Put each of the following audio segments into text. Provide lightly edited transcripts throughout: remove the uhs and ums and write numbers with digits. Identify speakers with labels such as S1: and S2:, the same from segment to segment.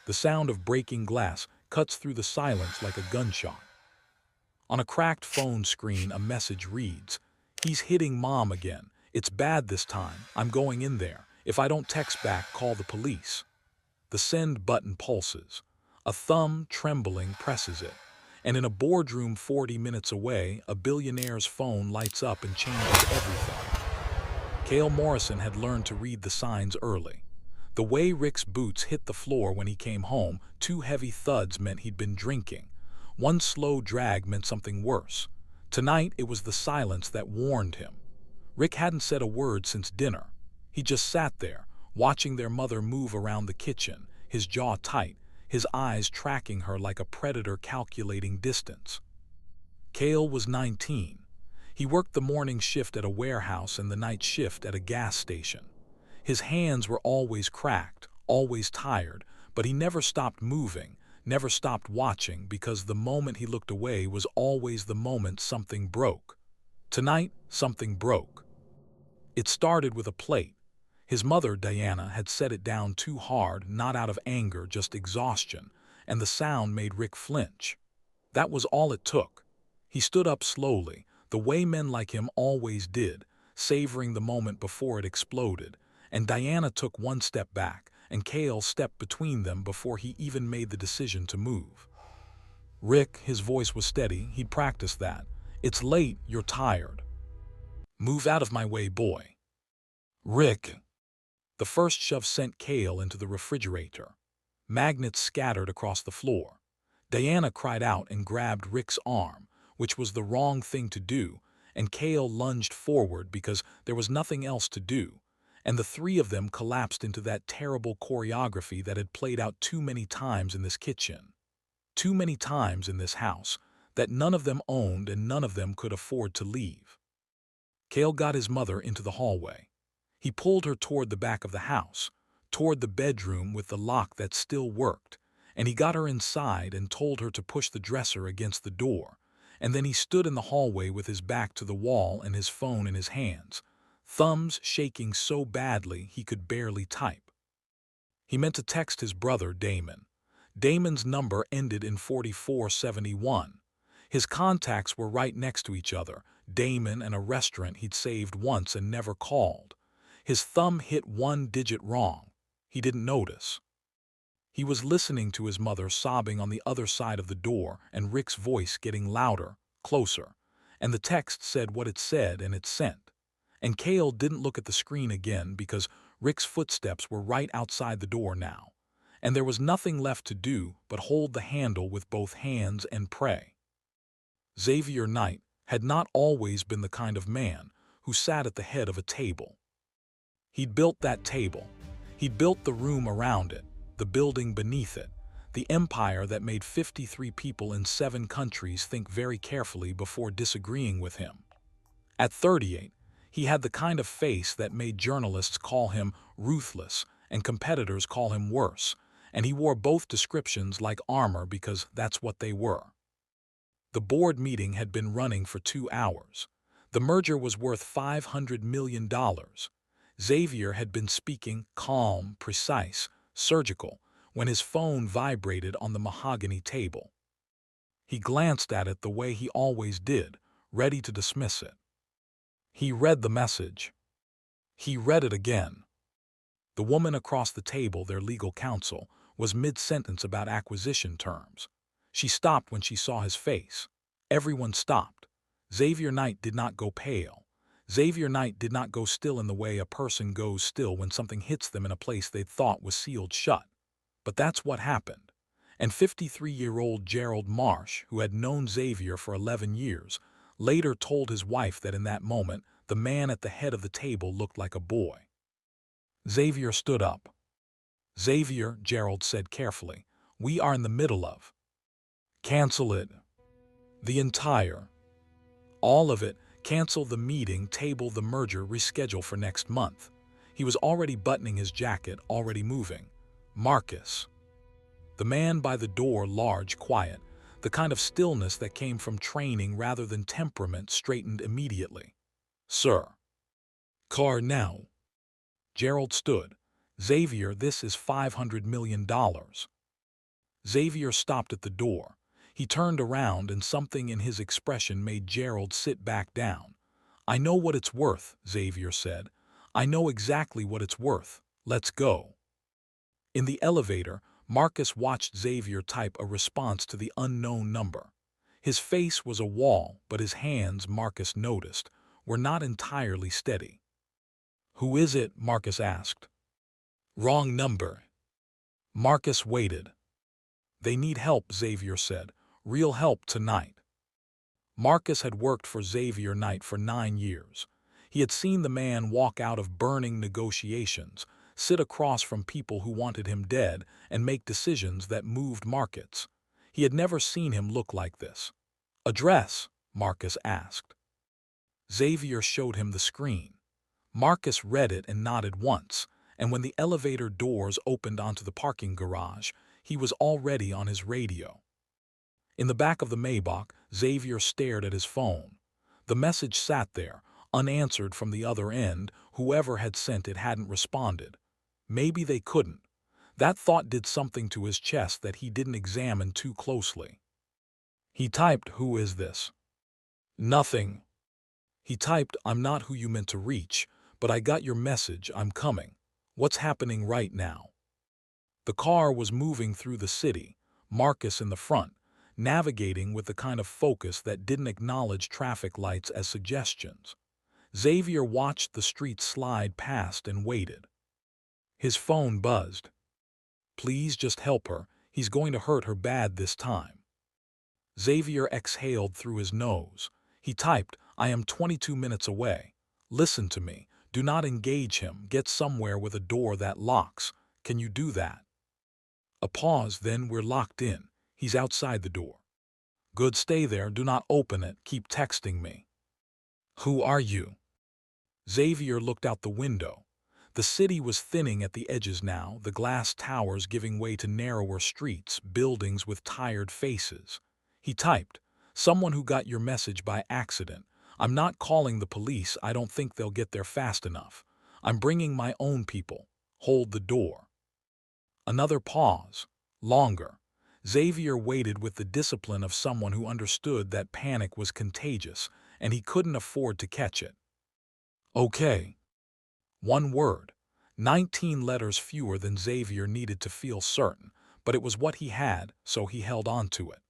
S1: The sound of breaking glass cuts through the silence like a gunshot. On a cracked phone screen, a message reads, "He's hitting mom again. It's bad this time. I'm going in there. If I don't text back, call the police." The send button pulses. A thumb, trembling, presses it. And in a boardroom 40 minutes away, a billionaire's phone lights up and changes everything. Kael Morrison had learned to read the signs early. The way Rick's boots hit the floor when he came home, 2 heavy thuds meant he'd been drinking. 1 slow drag meant something worse. Tonight, it was the silence that warned him. Rick hadn't said a word since dinner. He just sat there, watching their mother move around the kitchen, his jaw tight, his eyes tracking her like a predator calculating distance. Kael was 19. He worked the morning shift at a warehouse and the night shift at a gas station. His hands were always cracked, always tired, but he never stopped moving, never stopped watching, because the moment he looked away was always the moment something broke. Tonight, something broke. It started with a plate. His mother, Diana, had set it down too hard, not out of anger, just exhaustion, and the sound made Rick flinch. That was all it took. He stood up slowly, the way men like him always did, savoring the moment before it exploded, and Diana took 1 step back, and Kael stepped between them before he even made the decision to move. "Rick," his voice was steady, he'd practiced that. "It's late, you're tired. Move out of my way, boy." "Rick." The first shove sent Kael into the refrigerator. Magnets scattered across the floor. Diana cried out and grabbed Rick's arm, which was the wrong thing to do, and Kael lunged forward because there was nothing else to do, and the 3 of them collapsed into that terrible choreography that had played out too many times in this kitchen, too many times in this house, that none of them owned and none of them could afford to leave. Kael got his mother into the hallway. He pulled her toward the back of the house, toward the bedroom with the lock that still worked, and he got her inside and told her to push the dresser against the door, and then he stood in the hallway with his back to the wall and his phone in his hands, thumbs shaking so badly he could barely type. He meant to text his brother, Damon. Damon's number ended in 4471. His contacts were right next to each other, Damon and a restaurant he'd saved once and never called. His thumb hit 1 digit wrong. He didn't notice. He was listening to his mother sobbing on the other side of the door and Rick's voice getting louder, closer, and the text said what it said and it sent. And Kael didn't look at the screen again because Rick's footsteps were right outside the door now, and there was nothing left to do but hold the handle with both hands and pray. Xavier Knight had not always been the kind of man who sat at the head of a table. He'd built that table. He'd built the room around it, the building beneath it, the empire that made 53 people in 7 countries think very carefully before disagreeing with him. At 38, he had the kind of face that made journalists call him ruthless and competitors call him worse, and he wore both descriptions like armor because that's what they were. The board meeting had been running for 2 hours. The merger was worth $500 million. Xavier had been speaking calm, precise, surgical, when his phone vibrated on the mahogany table. He glanced at it the way he always did, ready to dismiss it. He read the message. He read it again. The woman across the table, their legal counsel, was mid-sentence about acquisition terms. She stopped when she saw his face. Everyone stopped. Xavier Knight did not go pale. Xavier Knight did not go still in the way a person goes still when something hits them in a place they thought was sealed shut. But that's what happened. And 53-year-old Gerald Marsh, who had known Xavier for 11 years, later told his wife that in that moment, the man at the head of the table looked like a boy. Xavier stood up. "Xavier," Gerald said carefully, "we are in the middle of. Cancel it. The entire. All of it. Cancel the meeting, table the merger, reschedule for next month." He was already buttoning his jacket, already moving. "Marcus." The man by the door, large, quiet, the kind of stillness that came from training rather than temperament, straightened immediately. "Sir." "Car now." Gerald stood. "Xavier, this is $500 million. Xavier stopped at the door. He turned around and something in his expression made Gerald sit back down. "I know what it's worth," Xavier said. "I know exactly what it's worth. Let's go." In the elevator, Marcus watched Xavier type a response to the unknown number. His face was a wall, but his hands, Marcus noticed, were not entirely steady. "Who is it?" Marcus asked. "Wrong number." Marcus waited. "They need help," Xavier said. "Real help tonight." Marcus had worked for Xavier Knight for 9 years. He had seen the man walk out of burning negotiations, sit across from people who wanted him dead, and make decisions that moved markets. He had never seen him look like this. "Address?" Marcus asked. Xavier showed him the screen. Marcus read it and nodded once, and when the elevator doors opened onto the parking garage, he was already on his radio. In the back of the Maybach, Xavier stared at his phone. The message sat there, unanswered from the other end. Whoever had sent it hadn't responded. Maybe they couldn't. That thought did something to his chest that he didn't examine too closely. He typed, "Who is this?" "Nothing." He typed, "I'm not who you meant to reach, but I got your message, I'm coming. What's happening right now?" The car was moving through the city, Marcus in the front, navigating with the kind of focus that didn't acknowledge traffic lights as suggestions. Xavier watched the street slide past and waited. His phone buzzed. "Please just help her. He's going to hurt her bad this time." Xavier exhaled through his nose. He typed, "I am 22 minutes away. Listen to me. Do not engage him. Get somewhere with a door that locks. Can you do that?" A pause, then "We're locked in. He's outside the door." "Good, stay there. Do not open it. Keep texting me." "Who are you?" Xavier looked out the window. The city was thinning at the edges now, the glass towers giving way to narrower streets, buildings with tired faces. He typed, "Someone who got your message by accident. I'm not calling the police. I don't think they'll get there fast enough. I'm bringing my own people. Hold the door." Another pause. Longer. Xavier waited with the discipline of someone who understood that panic was contagious, and he couldn't afford to catch it. "Okay." One word. 19 letters fewer than Xavier needed to feel certain, but it was what he had, so he held on to it.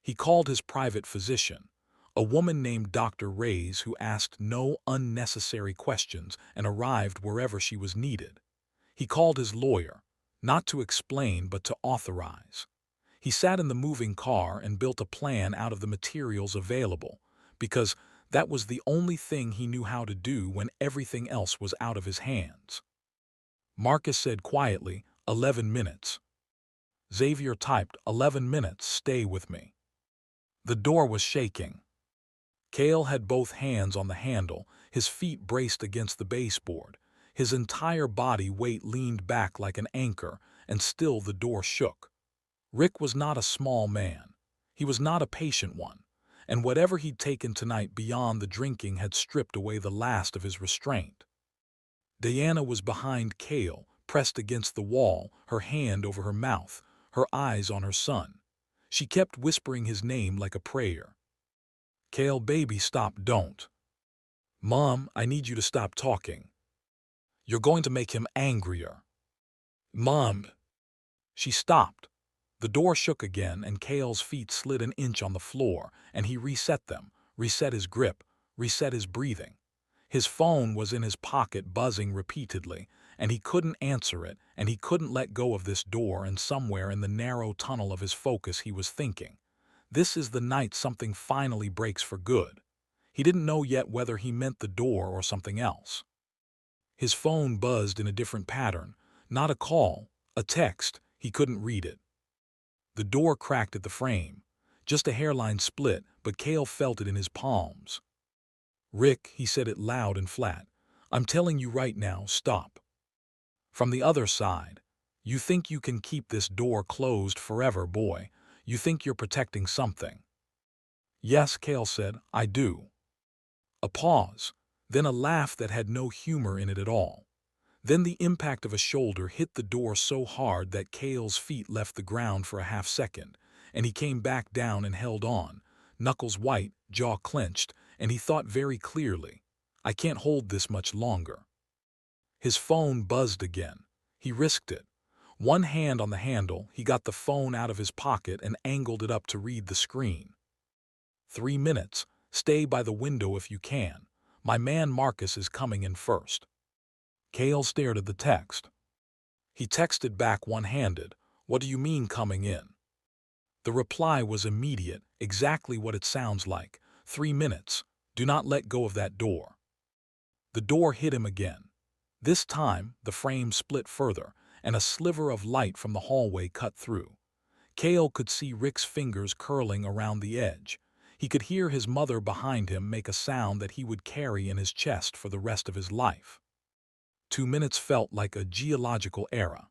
S1: He called his private physician, a woman named Dr. Reyes who asked no unnecessary questions and arrived wherever she was needed. He called his lawyer, not to explain but to authorize. He sat in the moving car and built a plan out of the materials available, because that was the only thing he knew how to do when everything else was out of his hands. Marcus said quietly, 11 minutes. Xavier typed, 11 minutes, stay with me. The door was shaking. Kael had both hands on the handle, his feet braced against the baseboard. His entire body weight leaned back like an anchor, and still the door shook. Rick was not a small man. He was not a patient one, and whatever he'd taken tonight beyond the drinking had stripped away the last of his restraint. Diana was behind Kael, pressed against the wall, her hand over her mouth, her eyes on her son. She kept whispering his name like a prayer. "Kael, baby, stop, don't." "Mom, I need you to stop talking. You're going to make him angrier." "Mom." She stopped. The door shook again, and Kael's feet slid an inch on the floor, and he reset them, reset his grip, reset his breathing. His phone was in his pocket, buzzing repeatedly, and he couldn't answer it, and he couldn't let go of this door, and somewhere in the narrow tunnel of his focus he was thinking, this is the night something finally breaks for good. He didn't know yet whether he meant the door or something else. His phone buzzed in a different pattern, not a call, a text. He couldn't read it. The door cracked at the frame. Just a hairline split, but Kael felt it in his palms. "Rick," he said it loud and flat, "I'm telling you right now, stop." From the other side, "You think you can keep this door closed forever, boy? You think you're protecting something?" "Yes," Kael said, "I do." A pause, then a laugh that had no humor in it at all. Then the impact of a shoulder hit the door so hard that Kael's feet left the ground for a half-second, and he came back down and held on, knuckles white, jaw clenched, and he thought very clearly, I can't hold this much longer. His phone buzzed again. He risked it. One hand on the handle, he got the phone out of his pocket and angled it up to read the screen. 3 minutes. Stay by the window if you can. My man Marcus is coming in first. Kael stared at the text. He texted back one-handed, What do you mean coming in? The reply was immediate, exactly what it sounds like. 3 minutes. Do not let go of that door. The door hit him again. This time, the frame split further, and a sliver of light from the hallway cut through. Kael could see Rick's fingers curling around the edge. He could hear his mother behind him make a sound that he would carry in his chest for the rest of his life. 2 minutes felt like a geological era.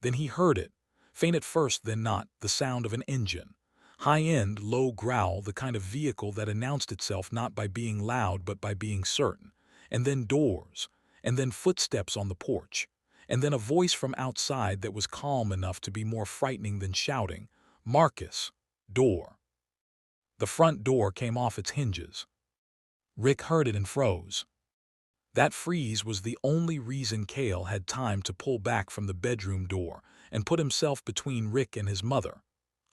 S1: Then he heard it, faint at first then not, the sound of an engine. High-end, low growl, the kind of vehicle that announced itself not by being loud but by being certain. And then doors, and then footsteps on the porch, and then a voice from outside that was calm enough to be more frightening than shouting, Marcus, door. The front door came off its hinges. Rick heard it and froze. That freeze was the only reason Kael had time to pull back from the bedroom door and put himself between Rick and his mother.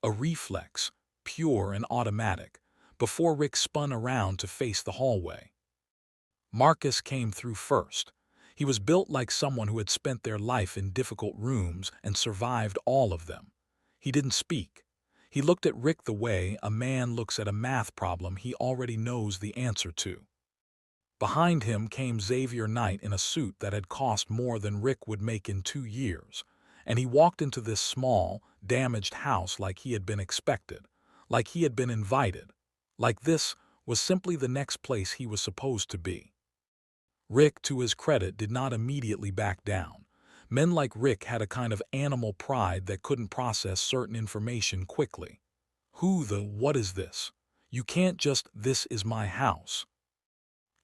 S1: A reflex, pure and automatic, before Rick spun around to face the hallway. Marcus came through first. He was built like someone who had spent their life in difficult rooms and survived all of them. He didn't speak. He looked at Rick the way a man looks at a math problem he already knows the answer to. Behind him came Xavier Knight in a suit that had cost more than Rick would make in 2 years, and he walked into this small, damaged house like he had been expected, like he had been invited, like this was simply the next place he was supposed to be. Rick, to his credit, did not immediately back down. Men like Rick had a kind of animal pride that couldn't process certain information quickly. What is this? You can't just, this is my house.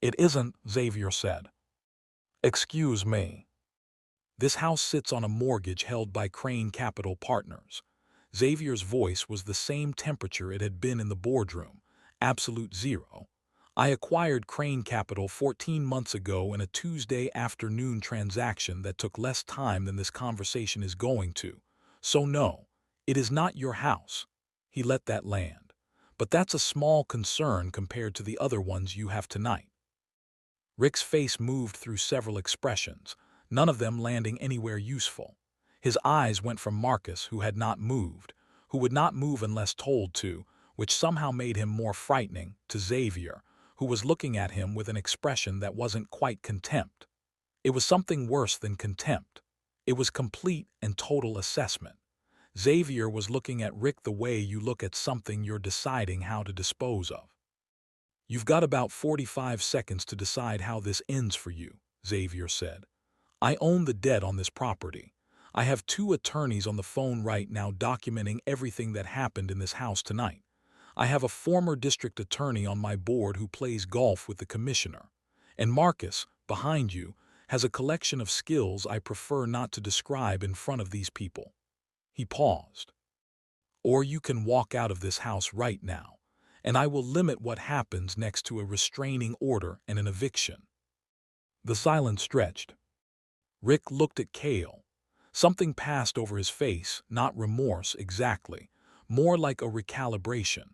S1: It isn't, Xavier said. Excuse me. This house sits on a mortgage held by Crane Capital Partners. Xavier's voice was the same temperature it had been in the boardroom, absolute zero. I acquired Crane Capital 14 months ago in a Tuesday afternoon transaction that took less time than this conversation is going to. So no, it is not your house. He let that land. But that's a small concern compared to the other ones you have tonight. Rick's face moved through several expressions, none of them landing anywhere useful. His eyes went from Marcus, who had not moved, who would not move unless told to, which somehow made him more frightening, to Xavier, who was looking at him with an expression that wasn't quite contempt. It was something worse than contempt. It was complete and total assessment. Xavier was looking at Rick the way you look at something you're deciding how to dispose of. You've got about 45 seconds to decide how this ends for you, Xavier said. I own the debt on this property. I have 2 attorneys on the phone right now documenting everything that happened in this house tonight. I have a former district attorney on my board who plays golf with the commissioner. And Marcus, behind you, has a collection of skills I prefer not to describe in front of these people. He paused. Or you can walk out of this house right now, and I will limit what happens next to a restraining order and an eviction. The silence stretched. Rick looked at Kael. Something passed over his face, not remorse exactly, more like a recalibration.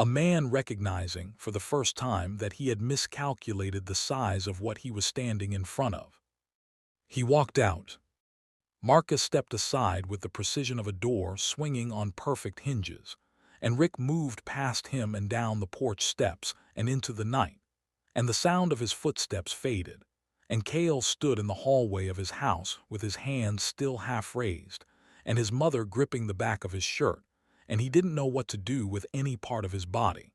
S1: A man recognizing, for the first time, that he had miscalculated the size of what he was standing in front of. He walked out. Marcus stepped aside with the precision of a door swinging on perfect hinges, and Rick moved past him and down the porch steps and into the night, and the sound of his footsteps faded, and Kael stood in the hallway of his house with his hands still half raised, and his mother gripping the back of his shirt, and he didn't know what to do with any part of his body.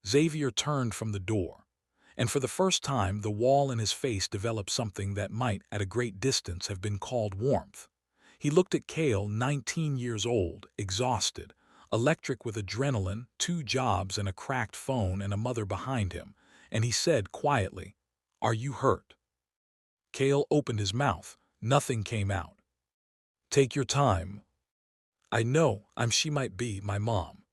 S1: Xavier turned from the door, and for the first time the wall in his face developed something that might, at a great distance, have been called warmth. He looked at Kael, 19 years old, exhausted, electric with adrenaline, 2 jobs and a cracked phone and a mother behind him, and he said quietly, "Are you hurt?" Kael opened his mouth. Nothing came out. Take your time. I know, she might be my mom.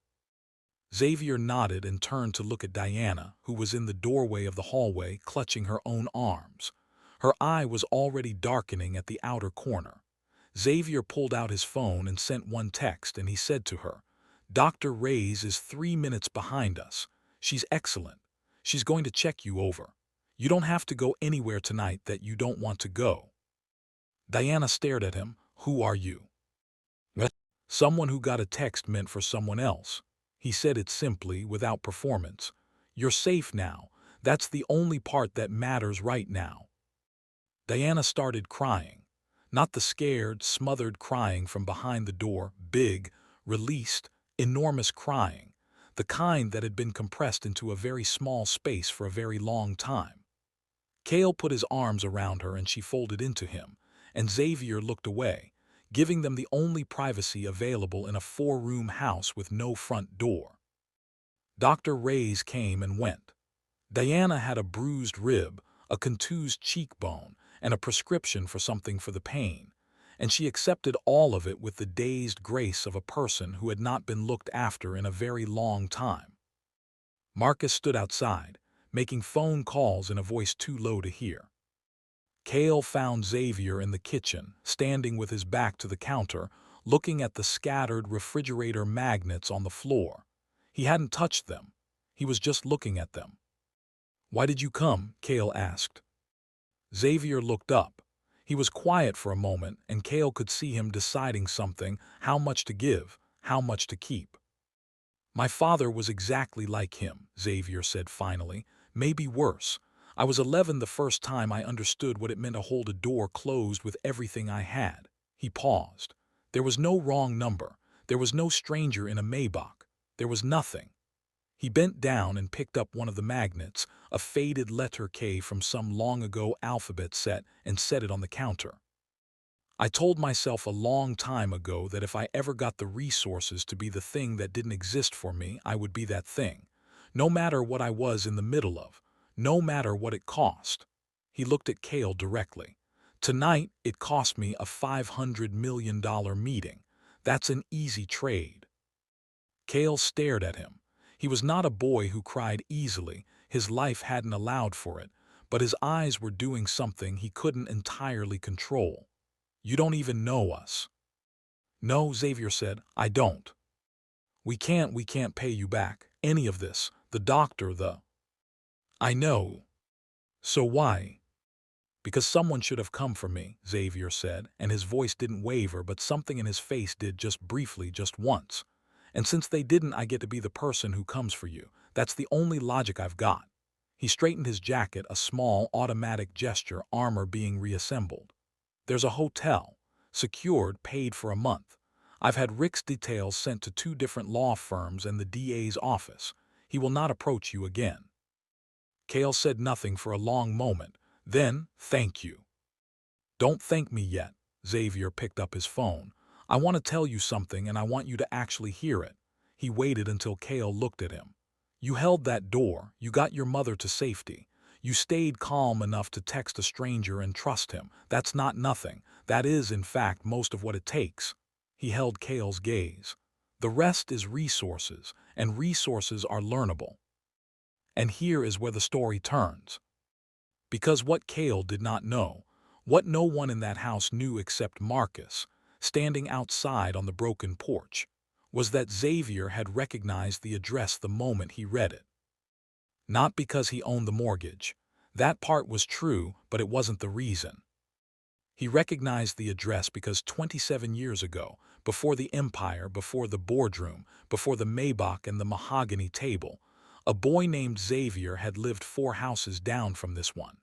S1: Xavier nodded and turned to look at Diana, who was in the doorway of the hallway, clutching her own arms. Her eye was already darkening at the outer corner. Xavier pulled out his phone and sent one text, and he said to her, "Dr. Reyes is 3 minutes behind us. She's excellent. She's going to check you over. You don't have to go anywhere tonight that you don't want to go." Diana stared at him. "Who are you?" "What?" "Someone who got a text meant for someone else." He said it simply, without performance. "You're safe now. That's the only part that matters right now." Diana started crying. Not the scared, smothered crying from behind the door, big, released, enormous crying, the kind that had been compressed into a very small space for a very long time. Kael put his arms around her and she folded into him, and Xavier looked away, giving them the only privacy available in a 4-room house with no front door. Dr. Reyes came and went. Diana had a bruised rib, a contused cheekbone, and a prescription for something for the pain, and she accepted all of it with the dazed grace of a person who had not been looked after in a very long time. Marcus stood outside, making phone calls in a voice too low to hear. Kael found Xavier in the kitchen, standing with his back to the counter, looking at the scattered refrigerator magnets on the floor. He hadn't touched them. He was just looking at them. "Why did you come?" Kael asked. Xavier looked up. He was quiet for a moment, and Kael could see him deciding something, how much to give, how much to keep. "My father was exactly like him," Xavier said finally. "Maybe worse. I was 11 the first time I understood what it meant to hold a door closed with everything I had." He paused. There was no wrong number. There was no stranger in a Maybach. There was nothing. He bent down and picked up one of the magnets, a faded letter K from some long-ago alphabet set, and set it on the counter. "I told myself a long time ago that if I ever got the resources to be the thing that didn't exist for me, I would be that thing. No matter what I was in the middle of. No matter what it cost." He looked at Kael directly. "Tonight, it cost me a $500 million meeting. That's an easy trade." Kael stared at him. He was not a boy who cried easily. His life hadn't allowed for it, but his eyes were doing something he couldn't entirely control. "You don't even know us." "No," Xavier said, "I don't. We can't pay you back. Any of this. The doctor, I know." "So why?" "Because someone should have come for me," Xavier said, and his voice didn't waver, but something in his face did, just briefly, just once. "And since they didn't, I get to be the person who comes for you. That's the only logic I've got." He straightened his jacket, a small, automatic gesture, armor being reassembled. "There's a hotel. Secured, paid for a month. I've had Rick's details sent to 2 different law firms and the DA's office. He will not approach you again." Kael said nothing for a long moment. Then, "Thank you." "Don't thank me yet." Xavier picked up his phone. "I want to tell you something, and I want you to actually hear it." He waited until Kael looked at him. "You held that door. You got your mother to safety. You stayed calm enough to text a stranger and trust him. That's not nothing. That is, in fact, most of what it takes." He held Kael's gaze. "The rest is resources, and resources are learnable." And here is where the story turns. Because what Kael did not know, what no one in that house knew except Marcus, standing outside on the broken porch, was that Xavier had recognized the address the moment he read it. Not because he owned the mortgage. That part was true, but it wasn't the reason. He recognized the address because 27 years ago, before the empire, before the boardroom, before the Maybach and the mahogany table, a boy named Xavier had lived 4 houses down from this one.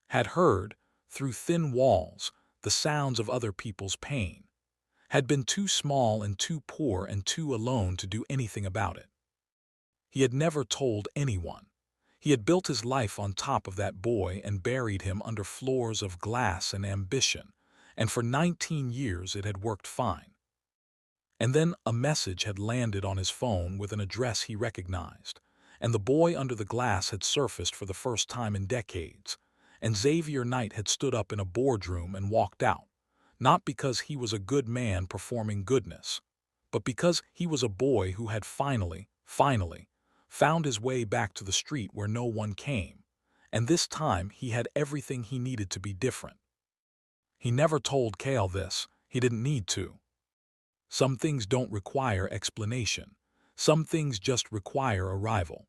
S1: Had heard, through thin walls, the sounds of other people's pain. Had been too small and too poor and too alone to do anything about it. He had never told anyone. He had built his life on top of that boy and buried him under floors of glass and ambition, and for 19 years it had worked fine. And then a message had landed on his phone with an address he recognized, and the boy under the glass had surfaced for the first time in decades, and Xavier Knight had stood up in a boardroom and walked out, not because he was a good man performing goodness, but because he was a boy who had finally, found his way back to the street where no one came, and this time he had everything he needed to be different. He never told Kael this, he didn't need to. Some things don't require explanation. Some things just require arrival.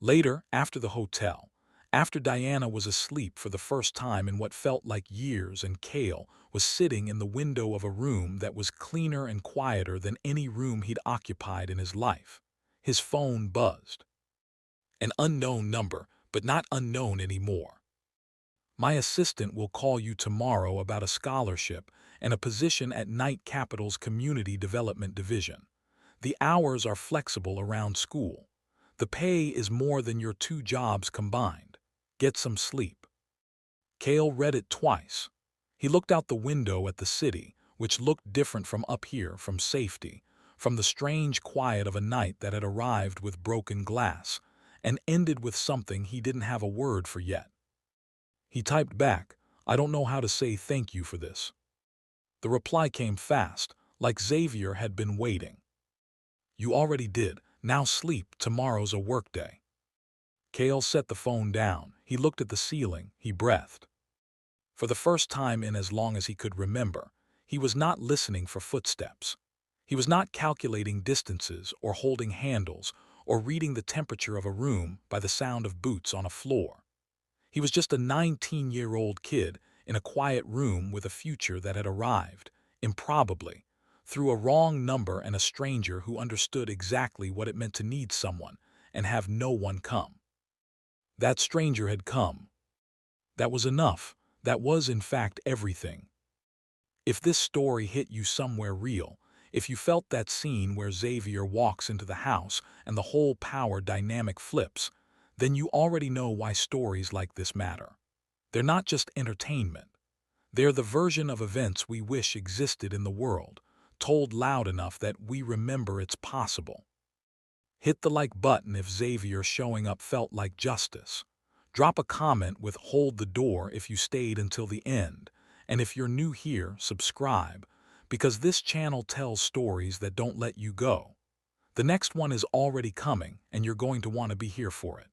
S1: Later, after the hotel, after Diana was asleep for the first time in what felt like years and Kael was sitting in the window of a room that was cleaner and quieter than any room he'd occupied in his life, his phone buzzed. An unknown number, but not unknown anymore. My assistant will call you tomorrow about a scholarship and a position at Knight Capital's Community Development Division. The hours are flexible around school. The pay is more than your 2 jobs combined. Get some sleep. Kael read it twice. He looked out the window at the city, which looked different from up here, from safety, from the strange quiet of a night that had arrived with broken glass, and ended with something he didn't have a word for yet. He typed back, "I don't know how to say thank you for this." The reply came fast, like Xavier had been waiting. "You already did. Now sleep. Tomorrow's a workday." Kael set the phone down. He looked at the ceiling. He breathed. For the first time in as long as he could remember, he was not listening for footsteps. He was not calculating distances or holding handles or reading the temperature of a room by the sound of boots on a floor. He was just a 19-year-old kid in a quiet room with a future that had arrived, improbably, through a wrong number and a stranger who understood exactly what it meant to need someone and have no one come. That stranger had come. That was enough. That was, in fact, everything. If this story hit you somewhere real, if you felt that scene where Xavier walks into the house and the whole power dynamic flips, then you already know why stories like this matter. They're not just entertainment. They're the version of events we wish existed in the world, told loud enough that we remember it's possible. Hit the like button if Xavier showing up felt like justice. Drop a comment with "hold the door" if you stayed until the end. And if you're new here, subscribe, because this channel tells stories that don't let you go. The next one is already coming, and you're going to want to be here for it.